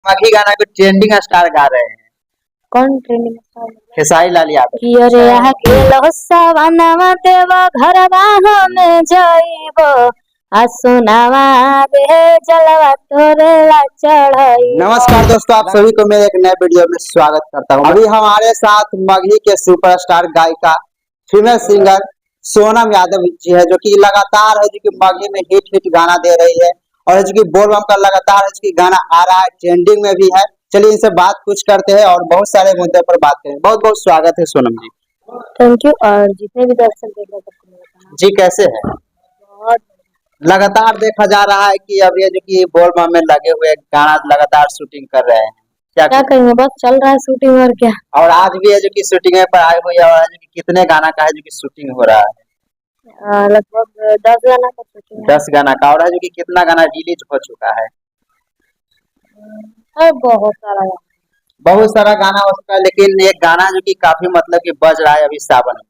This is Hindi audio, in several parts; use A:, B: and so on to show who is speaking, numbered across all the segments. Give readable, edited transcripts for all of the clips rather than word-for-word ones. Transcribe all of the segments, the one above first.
A: मघी गाना को ट्रेंडिंग स्टार गा रहे हैं।
B: कौन ट्रेंडिंग स्टार?
A: खेसारी लाल यादव।
B: कि अरे यहाँ के लहसावनवा देवा घरवा में जाइबो आ सोनावा रे जलवा तोरे ला चढ़ाई।
A: नमस्कार दोस्तों, आप सभी को मेरे एक नए वीडियो में स्वागत करता हूँ। अभी हमारे साथ मगही के सुपरस्टार गायिका फीमेल सिंगर सोनम यादव जी है, जो कि लगातार है जो कि मगही में हिट गाना दे रही है और जो कि बोलबम का लगातार है कि गाना आ रहा है, ट्रेंडिंग में भी है। चलिए इनसे बात कुछ करते हैं और बहुत सारे मुद्दे पर बात करें। बहुत बहुत स्वागत है सोनम जी।
B: Thank you. और जितने भी दर्शक देख रहे हैं
A: जी कैसे है?
B: बहुत
A: लगातार देखा जा रहा है कि अब ये जो कि बोलबम में लगे हुए गाना लगातार शूटिंग कर रहे हैं।
B: क्या करेंगे, बस चल रहा है शूटिंग और क्या।
A: और आज भी है जो कि शूटिंग पर आए हुए हैं और जो कि कितने गाना का है जो कि शूटिंग हो रहा है?
B: लगभग 10 गाना का शूटिंग है।
A: 10 गाना का। और है जो कि कितना गाना रिलीज हो चुका है?
B: बहुत सारा गाना।
A: बहुत सारा गाना हो चुका है, लेकिन एक गाना जो कि काफी मतलब कि बज रहा है अभी सावन में,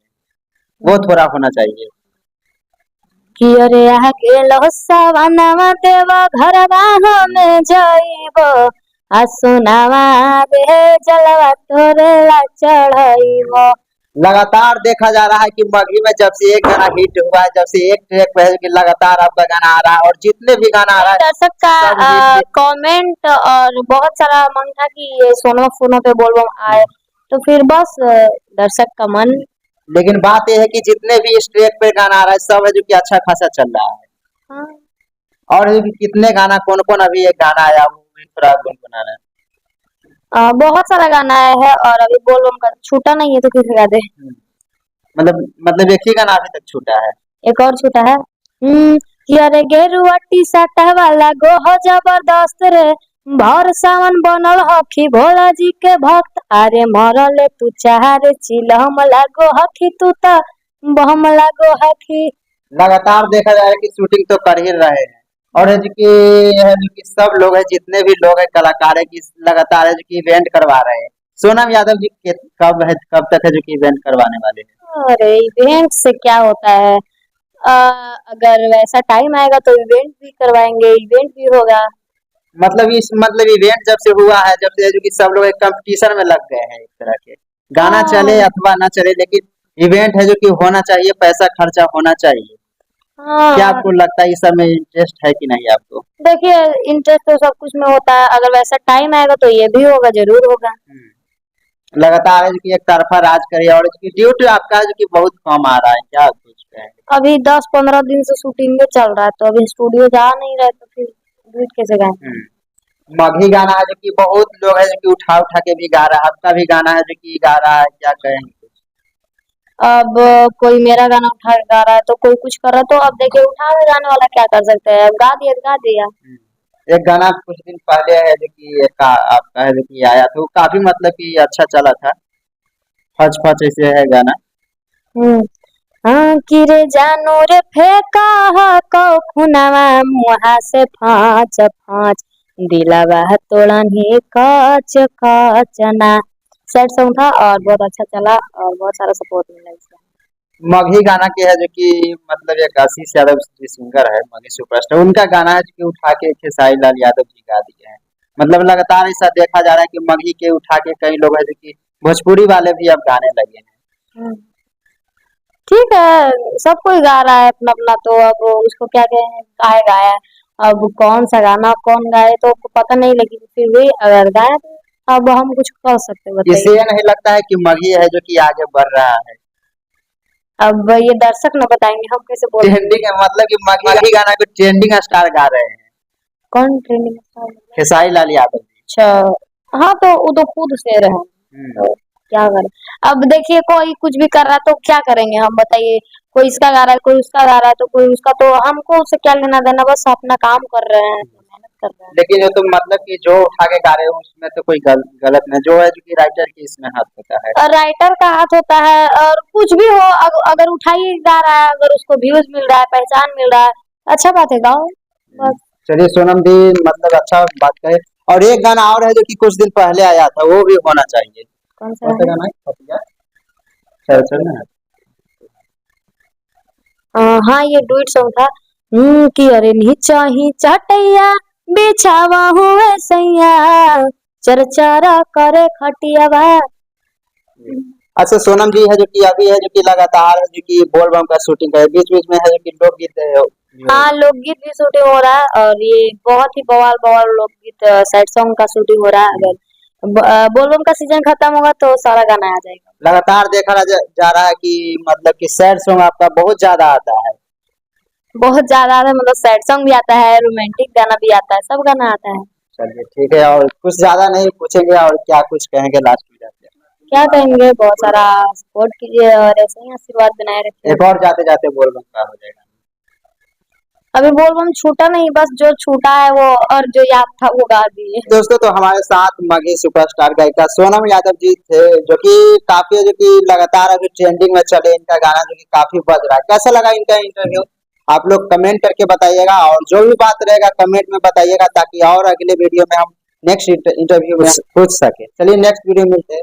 A: वो थोड़ा होना चाहिए।
B: कि अरे यहाँ के लहसावनवा देवा घरवा में जाइबो आ सोनावा रे जलवा तोरे ला चढ़ाइबो।
A: लगातार देखा जा रहा है कि मगही में जब से एक गाना हिट हुआ है, जब से एक ट्रैक पे है कि लगातार आपका गाना आ रहा है और जितने भी गाना आ रहा है
B: दर्शक
A: सब
B: का
A: हिट।
B: कमेंट और बहुत सारा मन था कि ये सोनम फोनों पे बोलबम आए, तो फिर बस दर्शक का मन।
A: लेकिन बात यह है कि जितने भी इस ट्रैक पे गाना आ रहा है सब है जो कि अच्छा खासा चल रहा है।
B: हाँ।
A: और ये भी कितने गाना कौन कौन अभी एक गाना आया वो भी थोड़ा गुनगुना रहे हैं।
B: बहुत सारा गाना आया है और अभी बोलबम का छूटा नहीं है, तो किसे गा दे।
A: मतलब एक ही गाना अभी तक छूटा है।
B: एक और छूटा है। कि अरे गेरुआ टी शर्ट वाला गो हो जबरदस्त रे, भर सावन बनल हखी भोला जी के भक्त, अरे मरले तू चाहे चिलम लागो हखी तू तो बम लागो हखी।
A: लगातार देखा जाए कि शूटिंग तो कर ही रहे हैं और है जो कि सब लोग है जितने भी लोग है कलाकार है कि लगातार है जो कि इवेंट करवा रहे हैं। सोनम यादव जी कब तक है जो कि इवेंट करवाने वाले हैं?
B: अरे इवेंट से क्या होता है, अगर वैसा टाइम आएगा तो इवेंट भी करवाएंगे, इवेंट भी होगा।
A: मतलब इवेंट जब से हुआ है, जब से है जो कि सब लोग एक कंपटीशन में लग गए हैं एक तरह के। गाना चले
B: हाँ।
A: अथवा ना चले, लेकिन इवेंट है जो कि होना चाहिए, पैसा खर्चा होना चाहिए। क्या
B: हाँ
A: आपको लगता है इस सब में इंटरेस्ट है कि नहीं आपको?
B: देखिए, इंटरेस्ट तो सब कुछ में होता है, अगर वैसा टाइम आएगा तो ये भी होगा, जरूर होगा।
A: लगातार है जो कि एक तरफा राज करे और इसकी ड्यूटी आपका है जो कि बहुत कम आ रहा है, क्या कुछ कहेंगे?
B: अभी 10-15 दिन से शूटिंग में चल रहा है, तो अभी स्टूडियो जा नहीं रहे, तो फिर डूट कैसे गाएंगे।
A: मगही गाना है जो कि बहुत लोग है जो कि उठा उठा के भी गा रहा है, आपका भी गाना है जो कि गा रहा है, क्या कहेंगे?
B: अब कोई मेरा गाना उठा के गा रहा है तो कोई कुछ कर रहा है, तो अब देखिए उठा के गाने वाला क्या कर सकते हैं, अब गा दिया तो गा दिया।
A: एक गाना कुछ दिन पहले है जो कि आपका है जो कि आया था, वो काफी मतलब कि अच्छा चला था। फच फच ऐसे है गाना।
B: हम्म। हाँ कि रे जानो रे फेंका को खुनावा मुहा से फाँच फाँच, दिलावा तोड़नी काच काचना। सैड सॉन्ग था और बहुत अच्छा चला और बहुत सारा सपोर्ट मिला इसका।
A: मगही गाना के है जो कि मतलब एक आशीष यादव जी सिंगर है मगही सुपरस्टार, उनका गाना है जो कि उठा के खेसारी लाल यादव जी गा दिए हैं। मतलब लगातार ऐसा देखा जा रहा है कि मगही के उठा के कई लोग है जो कि भोजपुरी वाले भी अब गाने लगे हैं।
B: ठीक है, सब कोई गा रहा है अपना अपना, तो अब उसको क्या कहें काहे गाया। अब कौन सा गाना कौन गाए तो पता नहीं, लेकिन फिर भी अगर गाए तो अब हम कुछ कर सकते हैं,
A: इससे
B: बताइए।
A: ये नहीं लगता है कि मगही है जो कि आगे बढ़ रहा है?
B: अब ये दर्शक न बताएंगे, हम कैसे बोल।
A: ट्रेंडिंग है, मतलब कि मगही गाना को ट्रेंडिंग स्टार गा रहे हैं।
B: कौन ट्रेंडिंग स्टार?
A: खेसारी लाल यादव जी।
B: अच्छा। हाँ तो वो तो खुद से रहे, तो क्या करें। अब देखिए कोई कुछ भी कर रहा है तो क्या करेंगे हम, बताइए। कोई इसका गा रहा है, कोई उसका गा रहा है, तो कोई उसका, तो हमको उससे क्या लेना देना, बस अपना काम कर रहे हैं, मेहनत कर रहे हैं।
A: लेकिन जो तुम मतलब कि जो उठा के गा रहे हो उसमें तो कोई गलत नहीं, जो है जो कि राइटर की इसमें हाथ होता है।
B: और राइटर का हाथ होता है, और कुछ भी हो, अगर उठाई गा रहा है, अगर उसको व्यूज मिल रहा है, पहचान मिल रहा है, अच्छा बात है, गाओ बस।
A: चलिए सोनम जी, मतलब अच्छा बात कहे। और एक गाना और है जो कि कुछ दिन पहले आया था, वो भी होना चाहिए।
B: कौन सा
A: कौन सा गाना है? पतिया? चल चल ना।
B: हाँ ये डुएट सॉन्ग था। कि अरे नीचा ही चटैया बिछावा हुए सैया चरचरा करे खटियावा।
A: अच्छा सोनम जी है जो कि अभी है जो कि लगातार है जो कि बोल बम का शूटिंग है, बीच बीच में है जो कि लोकगीत है।
B: हाँ, लोकगीत भी शूटिंग हो रहा है और ये बहुत ही बवाल बवाल लोकगीत सैड सॉन्ग का शूटिंग हो रहा है। अगर बोलबम का सीजन खत्म होगा तो सारा गाना आ जाएगा।
A: लगातार देखा जा रहा है कि मतलब कि सैड सॉन्ग आपका बहुत ज्यादा आता है।
B: बहुत ज्यादा है, मतलब सैड सॉन्ग भी आता है, रोमांटिक गाना भी आता है, सब गाना आता है।
A: चलिए ठीक है, और कुछ ज्यादा नहीं पूछेंगे और क्या कुछ कहेंगे लास्ट में जाते हैं।
B: क्या कहेंगे, बहुत सारा सपोर्ट कीजिए और ऐसे ही आशीर्वाद बनाए रखिए।
A: एक और जाते जाते बोल बम का हो जाएगा।
B: अभी बोलबम छूटा नहीं, बस जो छूटा है वो और जो याद था वो गा दिए।
A: दोस्तों तो हमारे साथ मगही सुपरस्टार गायिका सोनम यादव जी थे, जो कि काफी जो कि लगातार अभी ट्रेंडिंग में चले, इनका गाना जो कि काफी बज रहा है। कैसा लगा इनका इंटरव्यू आप लोग कमेंट करके बताइएगा, और जो भी बात रहेगा कमेंट में बताइएगा, ताकि और अगले वीडियो में हम नेक्स्ट इंटरव्यू में पूछ सके। चलिए नेक्स्ट वीडियो में मिलते हैं।